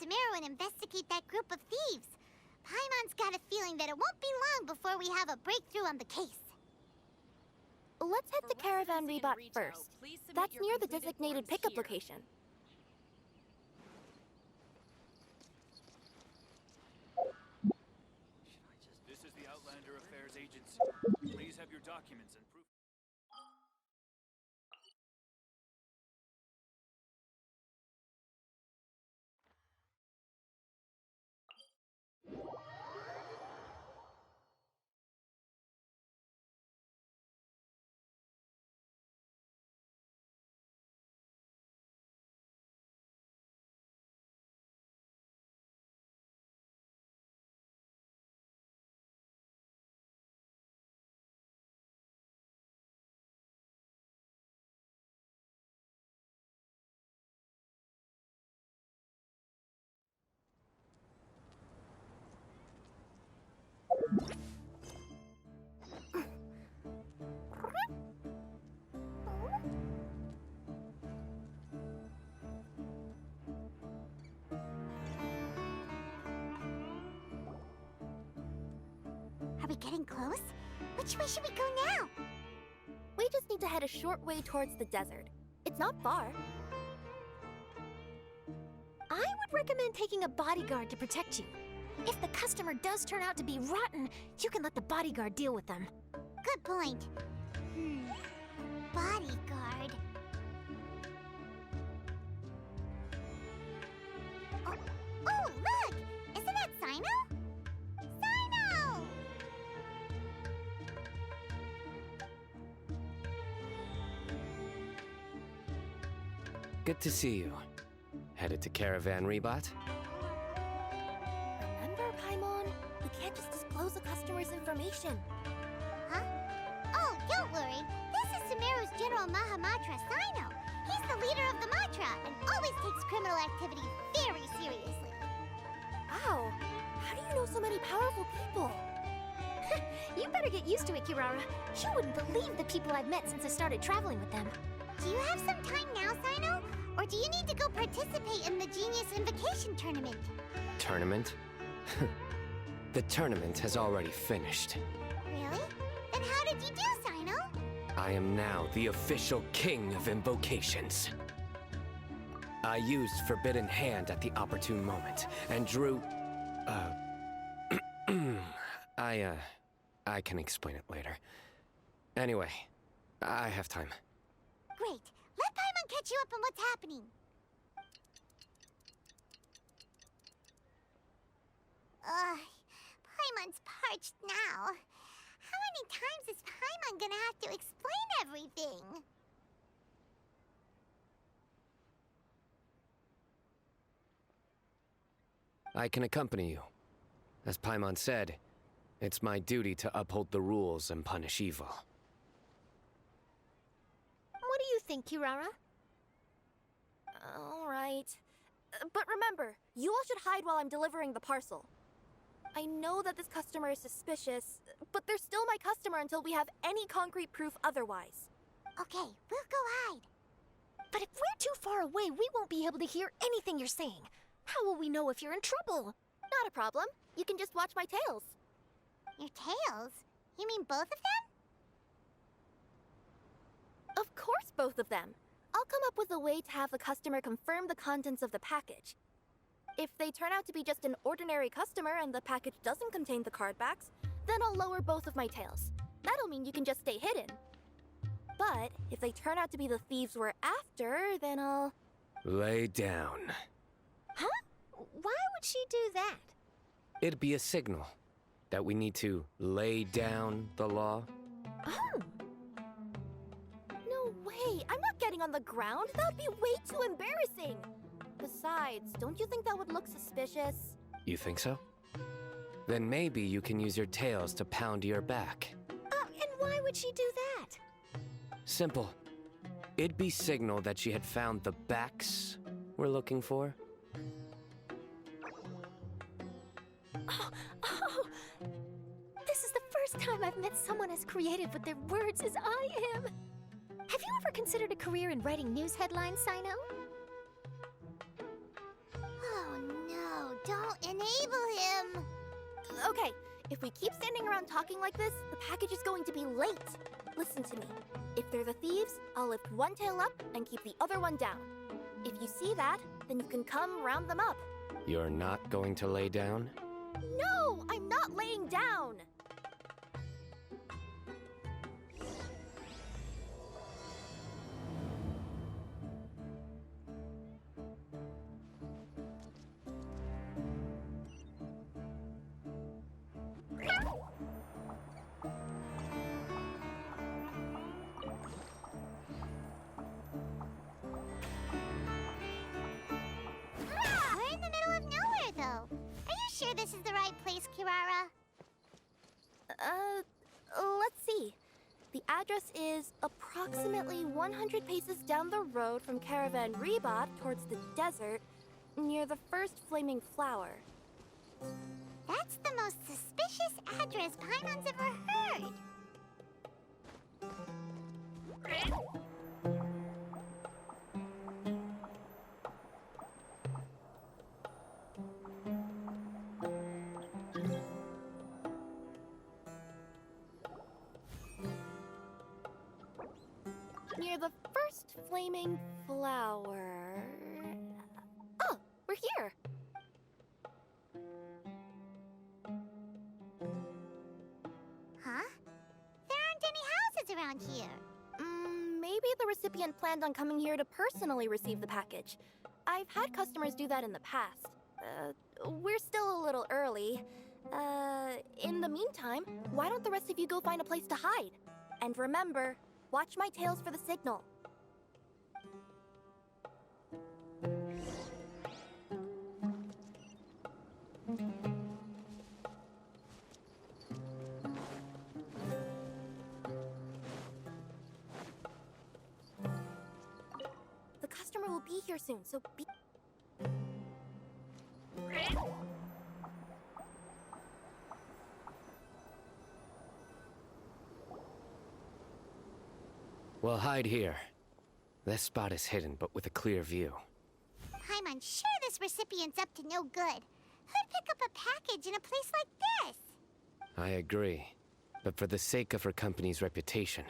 Sumeru and investigate that group of thieves. Paimon's got a feeling that it won't be long before we have a breakthrough on the case. Let's head to Caravan Rebot first. That's near the designated pickup location. This is the Outlander Affairs Agency. Please have your documents and proof. Are we getting close? Which way should we go now? We just need to head a short way towards the desert. It's not far. I would recommend taking a bodyguard to protect you. If the customer does turn out to be rotten, you can let the bodyguard deal with them. Good point. Bodyguard. Oh, look! Isn't that Sino? Sino! Good to see you. Headed to Caravan Rebot? Remember, Paimon? We can't just disclose the customer's information. Huh? Oh, don't worry. This is Sumeru's General Mahamatra, Sino. He's the leader of the Matra and always takes criminal activity very seriously. Wow! How do you know so many powerful people? You better get used to it, Kirara. You wouldn't believe the people I've met since I started traveling with them. Do you have some time now, Sino? Or do you need to go participate in the Genius Invocation Tournament? Tournament? The tournament has already finished. Really? Then how did you do, Sino? I am now the official king of invocations. I used Forbidden Hand at the opportune moment, and drew... I can explain it later. Anyway, I have time. Great. Let Paimon catch you up on what's happening. Paimon's parched now. How many times is Paimon gonna have to explain everything? I can accompany you. As Paimon said, it's my duty to uphold the rules and punish evil. What do you think, Kirara? All right. But remember, you all should hide while I'm delivering the parcel. I know that this customer is suspicious, but they're still my customer until we have any concrete proof otherwise. Okay, we'll go hide. But if we're too far away, we won't be able to hear anything you're saying. How will we know if you're in trouble? Not a problem. You can just watch my tails. Your tails? You mean both of them? Of course, both of them. I'll come up with a way to have the customer confirm the contents of the package. If they turn out to be just an ordinary customer and the package doesn't contain the card backs, then I'll lower both of my tails. That'll mean you can just stay hidden. But if they turn out to be the thieves we're after, then I'll... Lay down. Huh? Why would she do that? It'd be a signal that we need to lay down the law. Oh. No way! I'm not getting on the ground! That'd be way too embarrassing! Besides, don't you think that would look suspicious? You think so? Then maybe you can use your tails to pound your back. And why would she do that? Simple. It'd be signal that she had found the backs we're looking for. Oh, this is the first time I've met someone as creative with their words as I am. Have you ever considered a career in writing news headlines, Sino? Oh no. Don't enable him. Okay, if we keep standing around talking like this, the package is going to be late. Listen to me. If they're the thieves, I'll lift one tail up and keep the other one down. If you see that, then you can come round them up. You're not going to lay down? No, I'm not laying down! We're in the middle of nowhere, though. Are you sure this is the right place, Kirara? Let's see. The address is approximately 100 paces down the road from Caravan Reebot towards the desert, near the first flaming flower. That's the most suspicious address Paimon's ever heard. Near the first flaming flower. Oh, we're here. Huh? There aren't any houses around here. Maybe the recipient planned on coming here to personally receive the package. I've had customers do that in the past. We're still a little early. In the meantime, why don't the rest of you go find a place to hide? And remember, watch my tails for the signal. The customer will be here soon, so be... We'll hide here. This spot is hidden, but with a clear view. Paimon's sure this recipient's up to no good. Who'd pick up a package in a place like this? I agree. But for the sake of her company's reputation,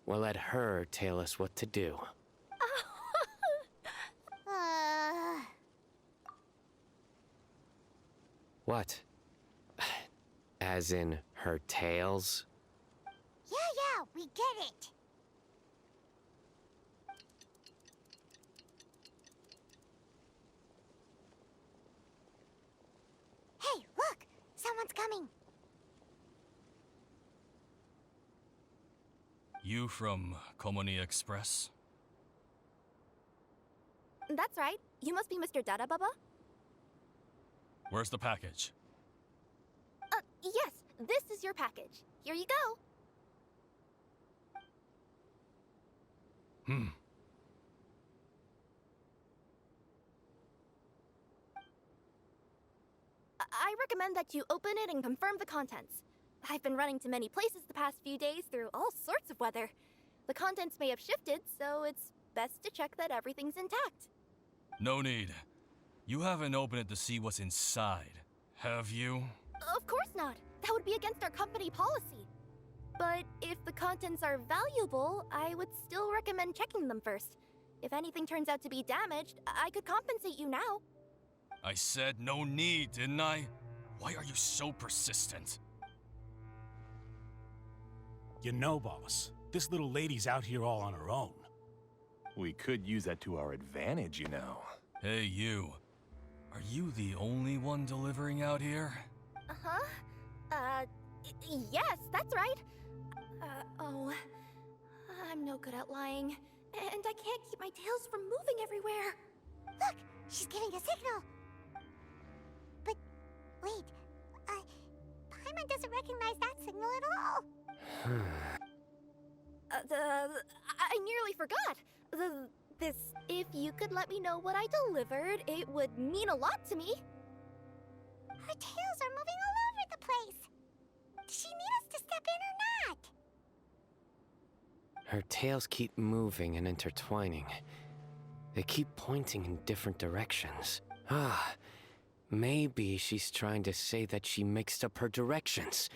we'll let her tell us what to do. What? As in her tails? Yeah, we get it. Hey, look! Someone's coming. You from Komoni Express? That's right. You must be Mr. Dada Baba? Where's the package? Yes, this is your package. Here you go. I recommend that you open it and confirm the contents. I've been running to many places the past few days through all sorts of weather. The contents may have shifted, so it's best to check that everything's intact. No need. You haven't opened it to see what's inside, have you? Of course not. That would be against our company policy. But if the contents are valuable, I would still recommend checking them first. If anything turns out to be damaged, I could compensate you now. I said no need, didn't I? Why are you so persistent? You know, boss, this little lady's out here all on her own. We could use that to our advantage, you know. Hey, you. Are you the only one delivering out here? Yes, that's right. I'm no good at lying. And I can't keep my tails from moving everywhere. Look, she's giving a signal. But wait, Paimon doesn't recognize that signal at all. I nearly forgot. If you could let me know what I delivered, it would mean a lot to me. Her tails are moving all over the place. Does she need us to step in or not? Her tails keep moving and intertwining. They keep pointing in different directions. Maybe she's trying to say that she mixed up her directions.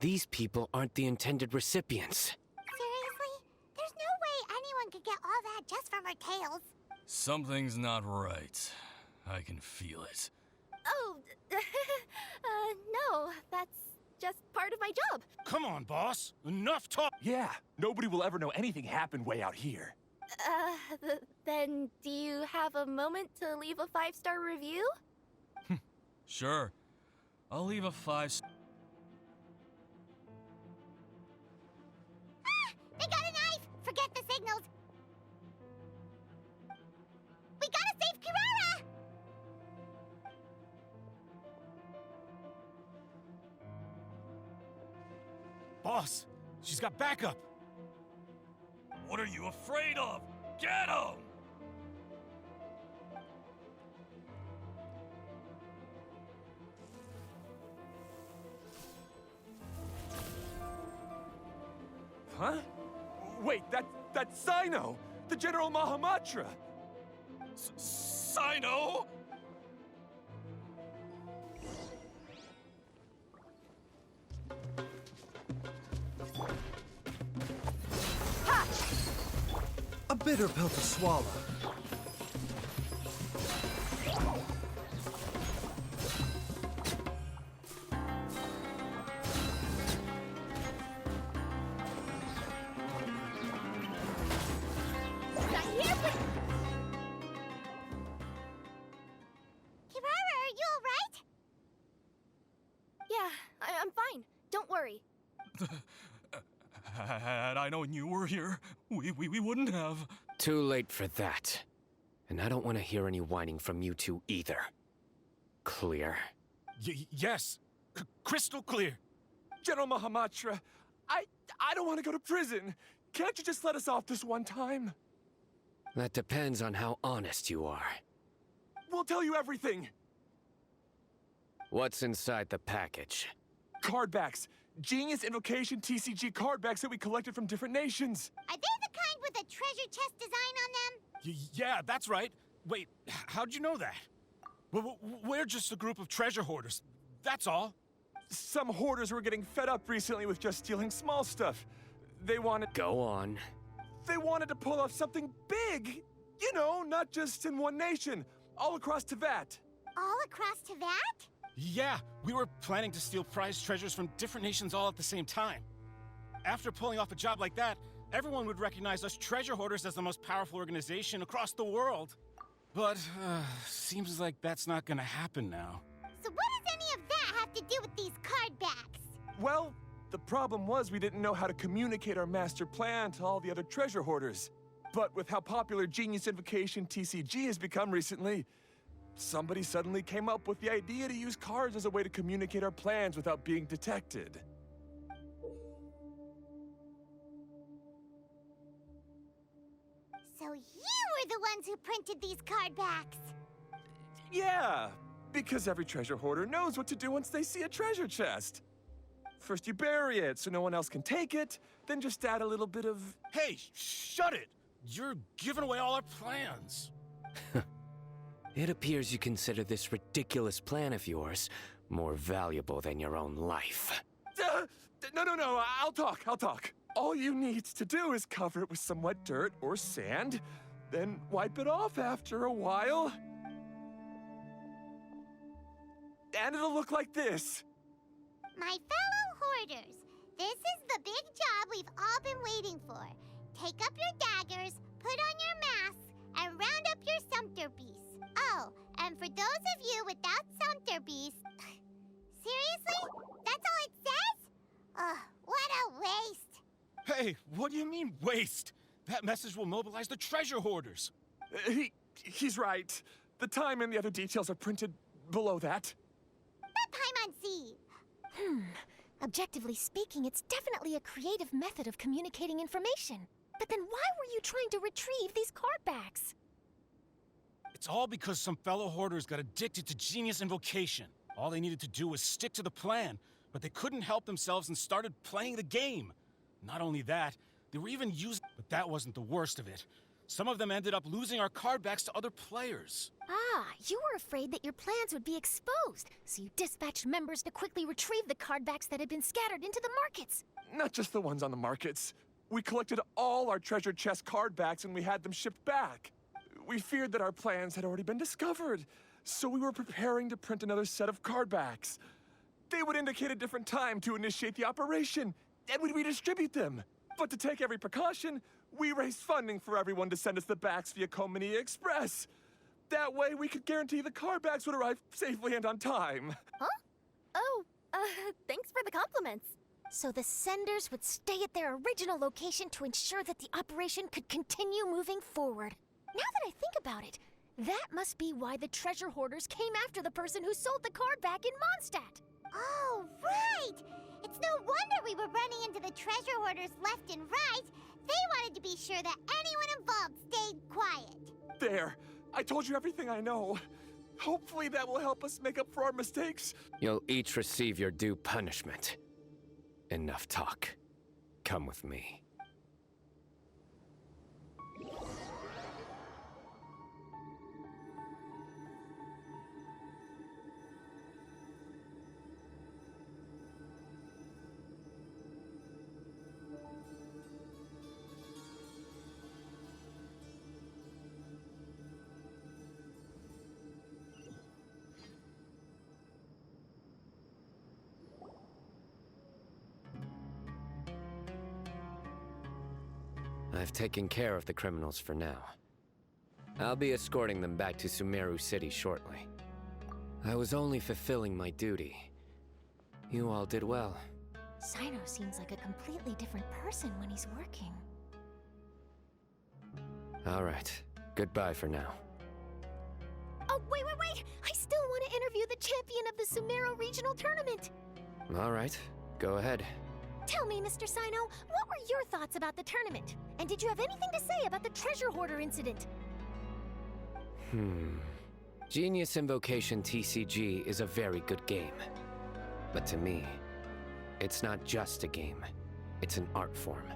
These people aren't the intended recipients. Seriously? There's no way anyone could get all that just from her tails. Something's not right. I can feel it. Oh, no, that's just part of my job. Come on, boss. Enough talk. Yeah, nobody will ever know anything happened way out here. Then do you have a moment to leave a 5-star review? Sure. I'll leave a 5. Ah! They got a knife! Forget the signals! We gotta save Kirara! Boss, she's got backup. What are you afraid of? Get him! Huh? Wait, that's Sino! The General Mahamatra! Sino? A bitter pill to swallow. Kirara, are you alright? Yeah, I'm fine. Don't worry. Had I known you were here, we wouldn't have. Too late for that. And I don't want to hear any whining from you two either. Clear? Yes. Crystal clear. General Mahamatra, I don't want to go to prison. Can't you just let us off this one time? That depends on how honest you are. We'll tell you everything. What's inside the package? Card backs. Genius Invocation TCG card backs that we collected from different nations. Are they the kind with a treasure chest design on them? Yeah, that's right. Wait, how'd you know that? We're just a group of treasure hoarders. That's all. Some hoarders were getting fed up recently with just stealing small stuff. They wanted to pull off something big. You know, not just in one nation, all across Teyvat. All across Teyvat? Yeah, we were planning to steal prized treasures from different nations all at the same time. After pulling off a job like that, everyone would recognize us treasure hoarders as the most powerful organization across the world. But, seems like that's not gonna happen now. So what does any of that have to do with these card backs? Well, the problem was we didn't know how to communicate our master plan to all the other treasure hoarders. But with how popular Genius Invocation TCG has become recently, somebody suddenly came up with the idea to use cards as a way to communicate our plans without being detected. So you were the ones who printed these card backs. Yeah, because every treasure hoarder knows what to do once they see a treasure chest. First you bury it so no one else can take it, then just add a little bit of... Hey, shut it! You're giving away all our plans. It appears you consider this ridiculous plan of yours more valuable than your own life. No, I'll talk. All you need to do is cover it with some wet dirt or sand, then wipe it off after a while. And it'll look like this. My fellow hoarders, this is the big job we've all been waiting for. Take up your daggers, put on your masks, and round up your sumpter beasts. Oh, and for those of you without sumpter beasts... Seriously? That's all it says? Ugh, what a waste. Hey, what do you mean, waste? That message will mobilize the treasure hoarders. He's right. The time and the other details are printed below that. Paimon. Objectively speaking, it's definitely a creative method of communicating information. But then why were you trying to retrieve these card backs? It's all because some fellow hoarders got addicted to Genius Invocation. All they needed to do was stick to the plan, but they couldn't help themselves and started playing the game. Not only that, they were even using... But that wasn't the worst of it. Some of them ended up losing our card backs to other players. Ah, you were afraid that your plans would be exposed, so you dispatched members to quickly retrieve the card backs that had been scattered into the markets. Not just the ones on the markets. We collected all our treasure chest card backs and we had them shipped back. We feared that our plans had already been discovered, so we were preparing to print another set of card backs. They would indicate a different time to initiate the operation, and we'd redistribute them. But to take every precaution, we raised funding for everyone to send us the backs via Komini Express. That way, we could guarantee the card backs would arrive safely and on time. Huh? Oh, thanks for the compliments. So the senders would stay at their original location to ensure that the operation could continue moving forward. Now that I think about it, that must be why the treasure hoarders came after the person who sold the card back in Mondstadt. Oh, right! It's no wonder we were running into the treasure hoarders left and right. They wanted to be sure that anyone involved stayed quiet. There. I told you everything I know. Hopefully that will help us make up for our mistakes. You'll each receive your due punishment. Enough talk. Come with me. I've taken care of the criminals for now. I'll be escorting them back to Sumeru City shortly. I was only fulfilling my duty. You all did well. Sino seems like a completely different person when he's working. All right. Goodbye for now. Oh, wait! I still want to interview the champion of the Sumeru Regional Tournament! All right. Go ahead. Tell me, Mr. Sino, what were your thoughts about the tournament? And did you have anything to say about the treasure hoarder incident? Genius Invocation TCG is a very good game. But to me, it's not just a game. It's an art form.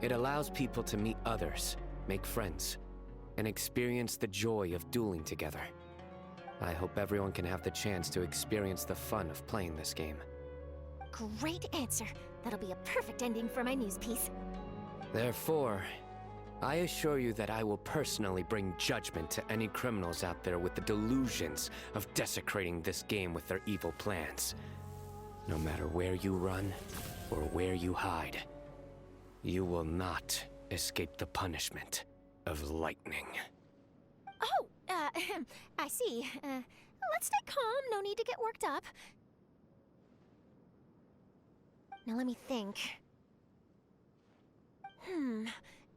It allows people to meet others, make friends, and experience the joy of dueling together. I hope everyone can have the chance to experience the fun of playing this game. Great answer. That'll be a perfect ending for my news piece. Therefore, I assure you that I will personally bring judgment to any criminals out there with the delusions of desecrating this game with their evil plans. No matter where you run or where you hide, you will not escape the punishment of lightning. Oh, I see. Let's stay calm. No need to get worked up. Now let me think.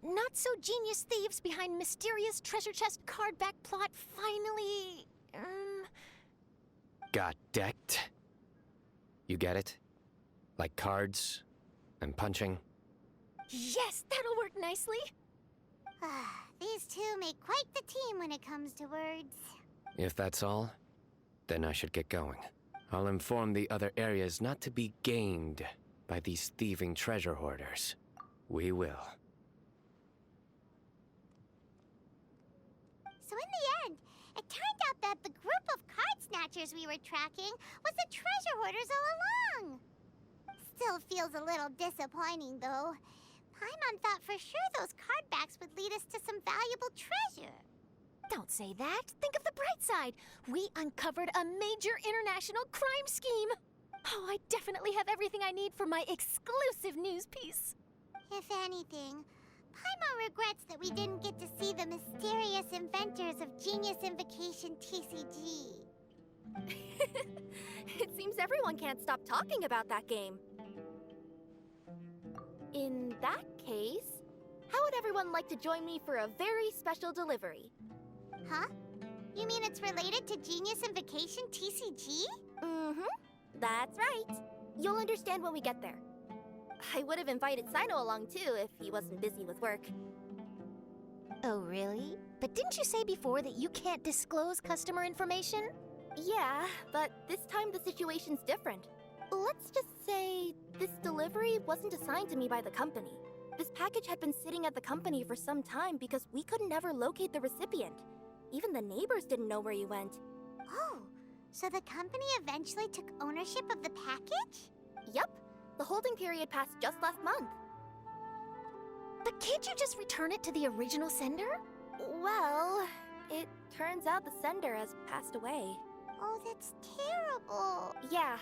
Not so genius thieves behind mysterious treasure chest card back plot finally... Got decked? You get it? Like cards and punching? Yes, that'll work nicely. These two make quite the team when it comes to words. If that's all, then I should get going. I'll inform the other areas not to be gamed by these thieving treasure hoarders. We will. So in the end, it turned out that the group of card snatchers we were tracking was the treasure hoarders all along. Still feels a little disappointing, though. Paimon thought for sure those card backs would lead us to some valuable treasure. Don't say that. Think of the bright side. We uncovered a major international crime scheme. Oh, I definitely have everything I need for my exclusive news piece. If anything, Paimon regrets that we didn't get to see the mysterious inventors of Genius Invocation TCG. It seems everyone can't stop talking about that game. In that case, how would everyone like to join me for a very special delivery? Huh? You mean it's related to Genius Invocation TCG? Mm-hmm. That's right. You'll understand when we get there. I would have invited Sino along too if he wasn't busy with work. Oh, really? But didn't you say before that you can't disclose customer information? Yeah, but this time the situation's different. Let's just say this delivery wasn't assigned to me by the company. This package had been sitting at the company for some time because we could never locate the recipient. Even the neighbors didn't know where he went. Oh, so the company eventually took ownership of the package? Yup, the holding period passed just last month. But can't you just return it to the original sender? Well, it turns out the sender has passed away. Oh, that's terrible. Yeah,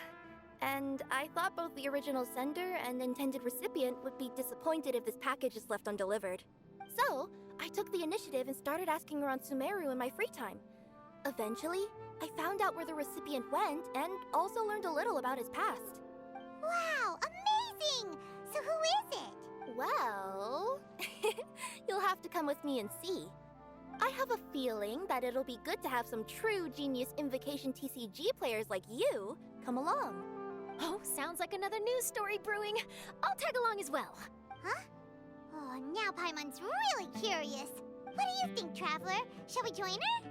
and I thought both the original sender and intended recipient would be disappointed if this package is left undelivered. So, I took the initiative and started asking around Sumeru in my free time. Eventually, I found out where the recipient went and also learned a little about his past. Wow, amazing! So who is it? Well, you'll have to come with me and see. I have a feeling that it'll be good to have some true genius Invocation TCG players like you come along. Oh, sounds like another news story brewing. I'll tag along as well. Huh? Oh, now Paimon's really curious. What do you think, Traveler? Shall we join her?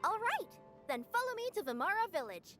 All right, then follow me to Vimara Village.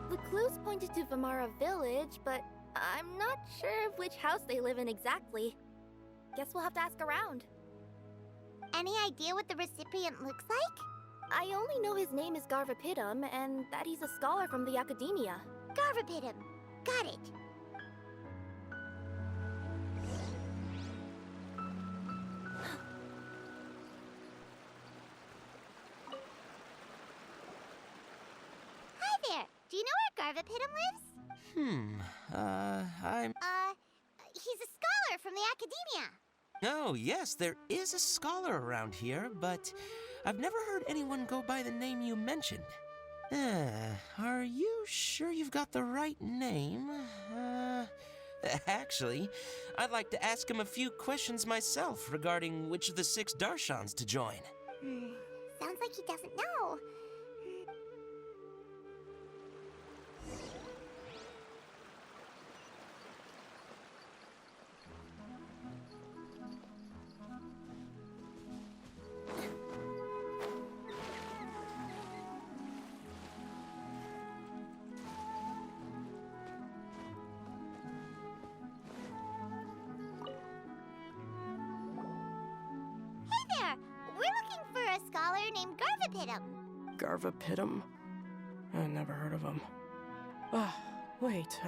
The clues pointed to Vimara Village, but I'm not sure of which house they live in exactly. Guess we'll have to ask around. Any idea what the recipient looks like? I only know his name is Garvapidum and that he's a scholar from the Academia. Garvapidum. Got it. Hi there. Do you know where Garvapidum lives? I'm... He's a scholar from the Academia. Oh, yes, there is a scholar around here, but I've never heard anyone go by the name you mentioned. Are you sure you've got the right name? Actually, I'd like to ask him a few questions myself regarding which of the 6 Darshans to join. Sounds like he doesn't know. Hey there! We're looking for a scholar named Garvapidum. Garvapidum? I never heard of him. Wait,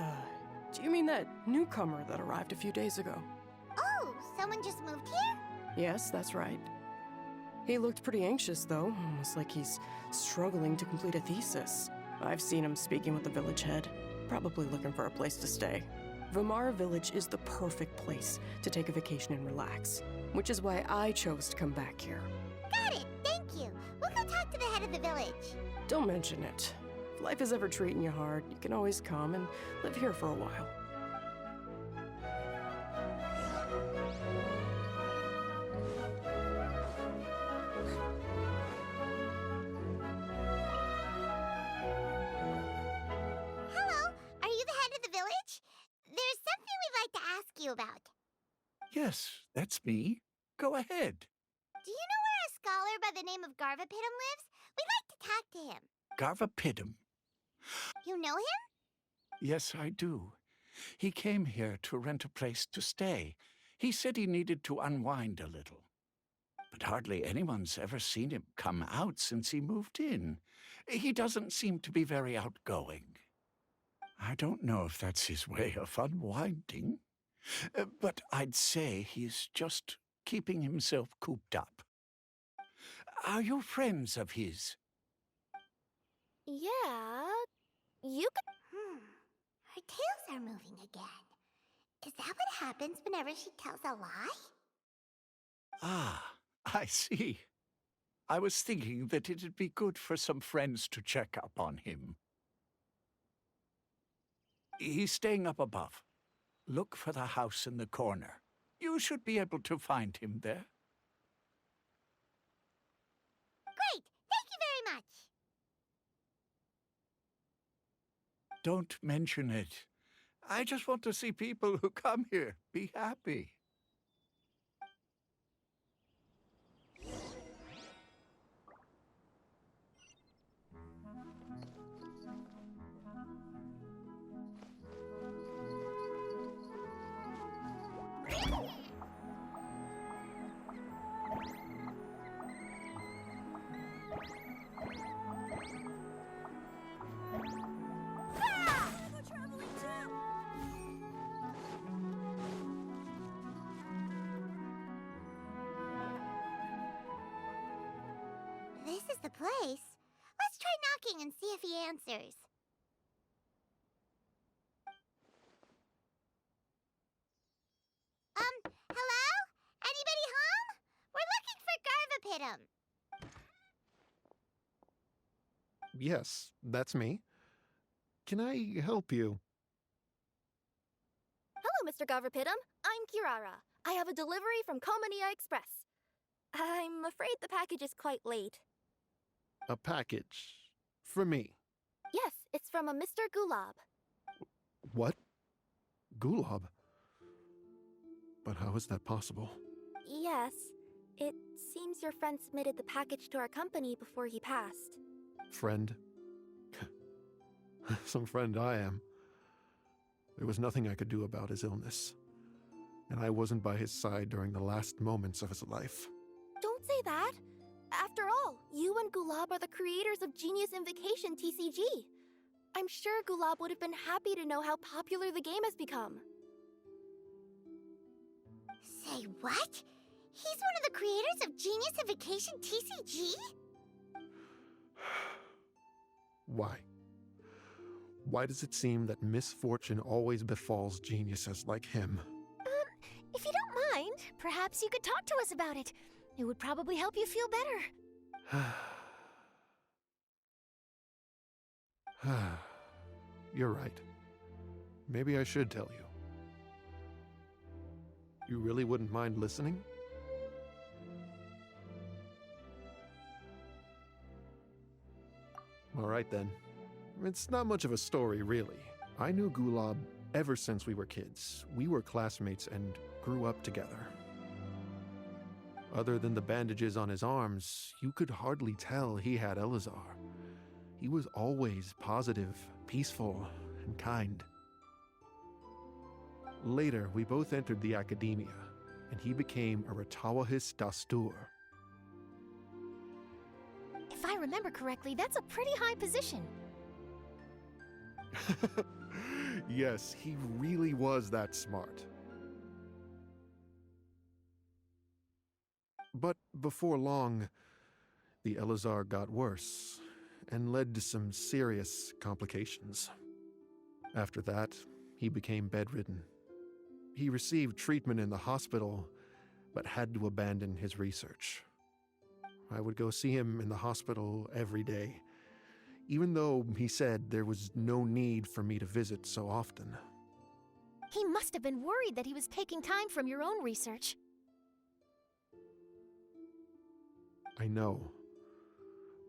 do you mean that newcomer that arrived a few days ago? Oh, someone just moved here? Yes, that's right. He looked pretty anxious, though, almost like he's struggling to complete a thesis. I've seen him speaking with the village head, probably looking for a place to stay. Vimara Village is the perfect place to take a vacation and relax, which is why I chose to come back here. Got it, thank you. We'll go talk to the head of the village. Don't mention it. If life is ever treating you hard, you can always come and live here for a while. Hello, are you the head of the village? There's something we'd like to ask you about. Yes, that's me. Go ahead. Do you know where a scholar by the name of Garvapidum lives? We'd like to talk to him. Garvapidum. You know him? Yes, I do. He came here to rent a place to stay. He said he needed to unwind a little. But hardly anyone's ever seen him come out since he moved in. He doesn't seem to be very outgoing. I don't know if that's his way of unwinding. But I'd say he's just keeping himself cooped up. Are you friends of his? Yeah, you could. Her tails are moving again. Is that what happens whenever she tells a lie? Ah, I see. I was thinking that it'd be good for some friends to check up on him. He's staying up above. Look for the house in the corner. You should be able to find him there. Great! Thank you very much! Don't mention it. I just want to see people who come here be happy. This is the place. Let's try knocking and see if he answers. Hello? Anybody home? We're looking for Garvapitum. Yes, that's me. Can I help you? Hello, Mr. Garvapitum. I'm Kirara. I have a delivery from Komania Express. I'm afraid the package is quite late. A package? For me? Yes, it's from a Mr. Gulab. What? Gulab? But how is that possible? Yes, it seems your friend submitted the package to our company before he passed. Friend? Some friend I am. There was nothing I could do about his illness. And I wasn't by his side during the last moments of his life. Don't say that. After all, you and Gulab are the creators of Genius Invocation TCG. I'm sure Gulab would have been happy to know how popular the game has become. Say what? He's one of the creators of Genius Invocation TCG? Why? Why does it seem that misfortune always befalls geniuses like him? If you don't mind, perhaps you could talk to us about it. It would probably help you feel better. You're right. Maybe I should tell you. You really wouldn't mind listening? All right then. It's not much of a story, really. I knew Gulab ever since we were kids. We were classmates and grew up together. Other than the bandages on his arms, you could hardly tell he had Elazar. He was always positive, peaceful, and kind. Later, we both entered the academia, and he became a Ratawahis Dastur. If I remember correctly, that's a pretty high position. Yes, he really was that smart. But before long, the Elazar got worse and led to some serious complications. After that, he became bedridden. He received treatment in the hospital, but had to abandon his research. I would go see him in the hospital every day, even though he said there was no need for me to visit so often. He must have been worried that he was taking time from your own research. I know,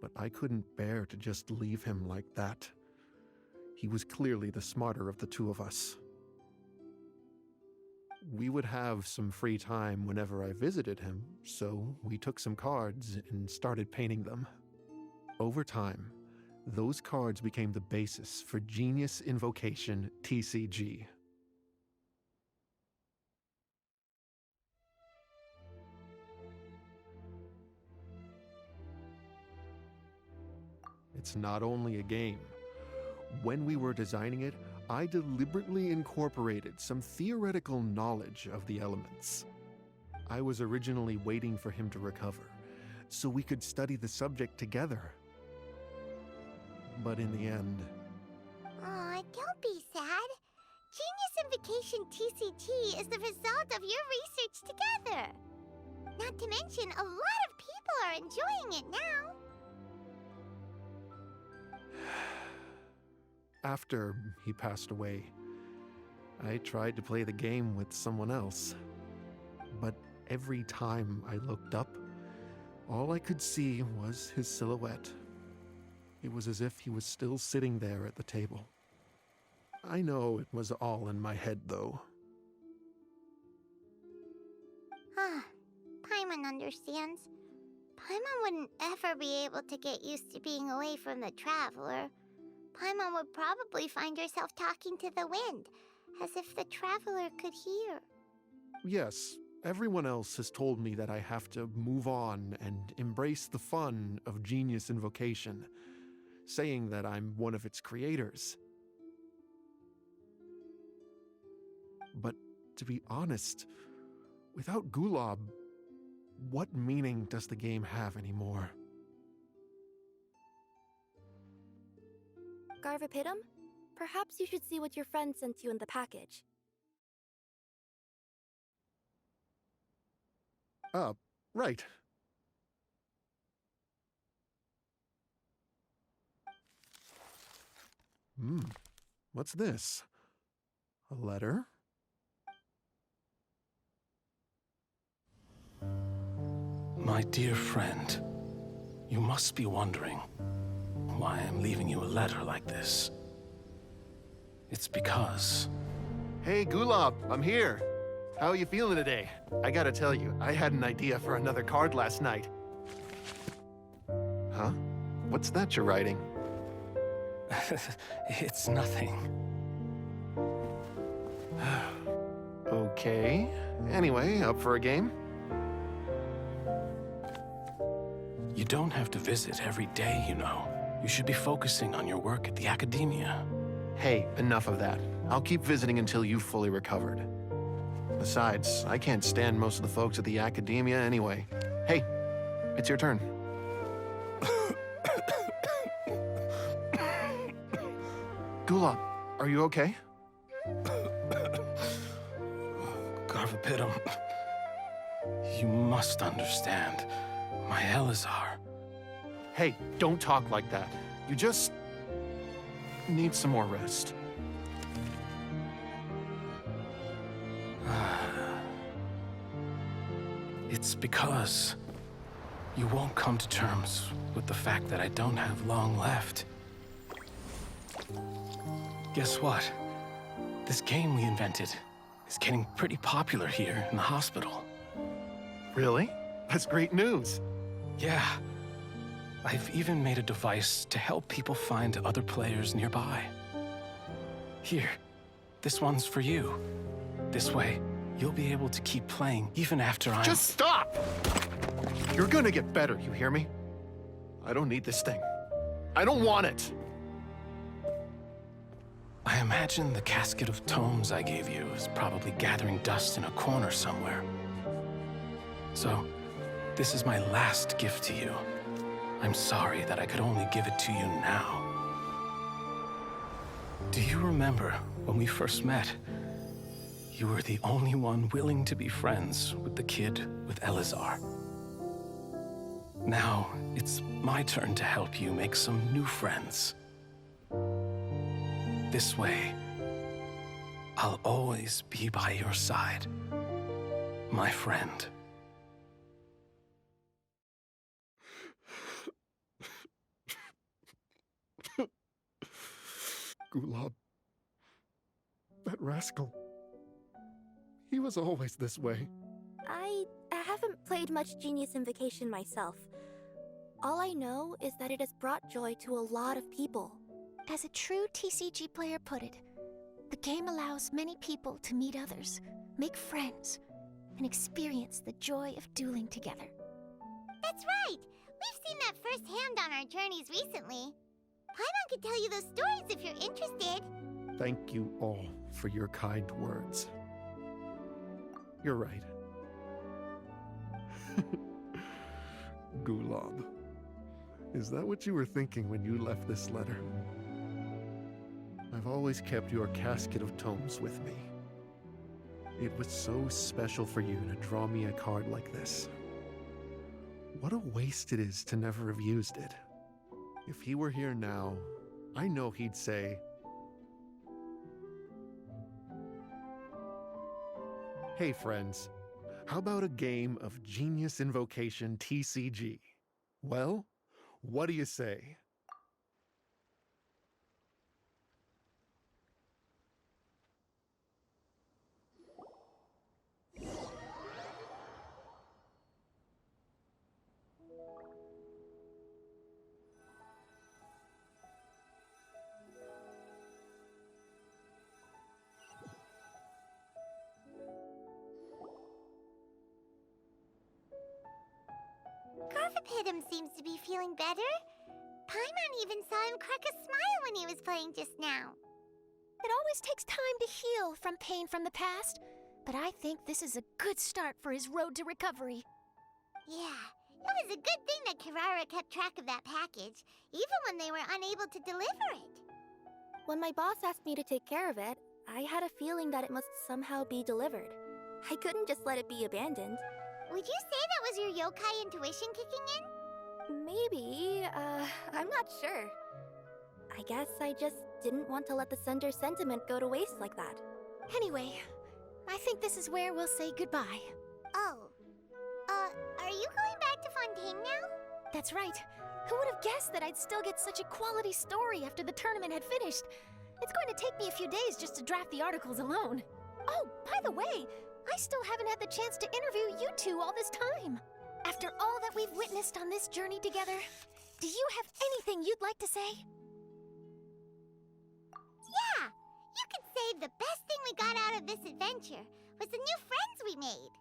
but I couldn't bear to just leave him like that. He was clearly the smarter of the two of us. We would have some free time whenever I visited him, so we took some cards and started painting them. Over time, those cards became the basis for Genius Invocation TCG. It's not only a game. When we were designing it, I deliberately incorporated some theoretical knowledge of the elements. I was originally waiting for him to recover, so we could study the subject together. But in the end... Aw, don't be sad. Genius Invocation TCG is the result of your research together. Not to mention, a lot of people are enjoying it now. After he passed away, I tried to play the game with someone else. But every time I looked up, all I could see was his silhouette. It was as if he was still sitting there at the table. I know it was all in my head, though. Paimon understands. Paimon wouldn't ever be able to get used to being away from the Traveler. Paimon would probably find herself talking to the wind, as if the Traveler could hear. Yes, everyone else has told me that I have to move on and embrace the fun of Genius Invocation, saying that I'm one of its creators. But to be honest, without Gulob, what meaning does the game have anymore? Garvapidum? Perhaps you should see what your friend sent you in the package. Right. What's this? A letter? My dear friend, you must be wondering why I'm leaving you a letter like this. It's because... Hey, Gulob, I'm here. How are you feeling today? I gotta tell you, I had an idea for another card last night. Huh? What's that you're writing? It's nothing. Okay. Anyway, up for a game? You don't have to visit every day, you know. You should be focusing on your work at the academia. Hey, enough of that. I'll keep visiting until you've fully recovered. Besides, I can't stand most of the folks at the academia anyway. Hey, it's your turn. Gulob, are you okay? Garvapidum, you must understand. My Elazar. Hey, don't talk like that. You just need some more rest. It's because you won't come to terms with the fact that I don't have long left. Guess what? This game we invented is getting pretty popular here in the hospital. Really? That's great news. Yeah. I've even made a device to help people find other players nearby. Here, this one's for you. This way, you'll be able to keep playing even after I'm... Just stop! You're gonna get better, you hear me? I don't need this thing. I don't want it! I imagine the casket of tomes I gave you is probably gathering dust in a corner somewhere. So, this is my last gift to you. I'm sorry that I could only give it to you now. Do you remember when we first met? You were the only one willing to be friends with the kid with Elazar. Now, it's my turn to help you make some new friends. This way, I'll always be by your side, my friend. Gulob. That rascal. He was always this way. I haven't played much Genius Invocation myself. All I know is that it has brought joy to a lot of people. As a true TCG player put it, the game allows many people to meet others, make friends, and experience the joy of dueling together. That's right! We've seen that firsthand on our journeys recently. Paimon could tell you those stories if you're interested. Thank you all for your kind words. You're right. Gulob, is that what you were thinking when you left this letter? I've always kept your casket of tomes with me. It was so special for you to draw me a card like this. What a waste it is to never have used it. If he were here now, I know he'd say, "Hey friends, how about a game of Genius Invocation TCG? Well, what do you say?" Garfapitum seems to be feeling better. Paimon even saw him crack a smile when he was playing just now. It always takes time to heal from pain from the past, but I think this is a good start for his road to recovery. Yeah, it was a good thing that Kirara kept track of that package, even when they were unable to deliver it. When my boss asked me to take care of it, I had a feeling that it must somehow be delivered. I couldn't just let it be abandoned. Would you say that was your yokai intuition kicking in? Maybe, I'm not sure. I guess I just didn't want to let the sender's sentiment go to waste like that. Anyway, I think this is where we'll say goodbye. Oh. Are you going back to Fontaine now? That's right. Who would have guessed that I'd still get such a quality story after the tournament had finished? It's going to take me a few days just to draft the articles alone. Oh, by the way, I still haven't had the chance to interview you two all this time. After all that we've witnessed on this journey together, do you have anything you'd like to say? Yeah! You could say the best thing we got out of this adventure was the new friends we made.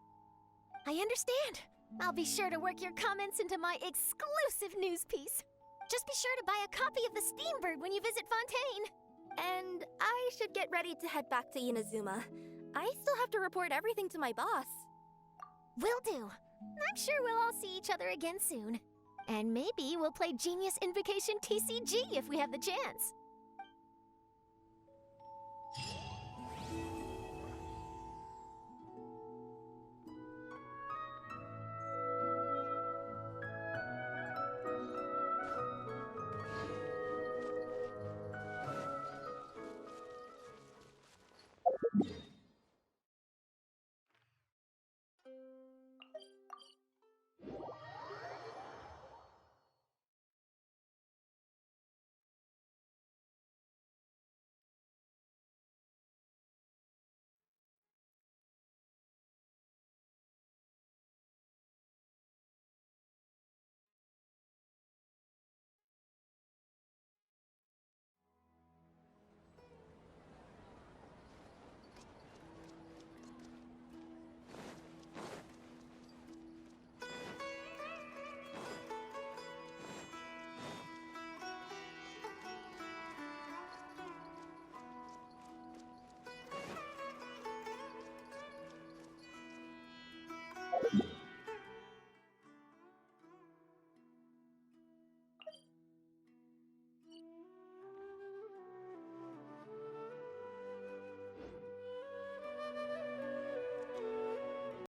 I understand. I'll be sure to work your comments into my exclusive news piece. Just be sure to buy a copy of the Steambird when you visit Fontaine. And I should get ready to head back to Inazuma. I still have to report everything to my boss. Will do. I'm sure we'll all see each other again soon. And maybe we'll play Genius Invocation TCG if we have the chance.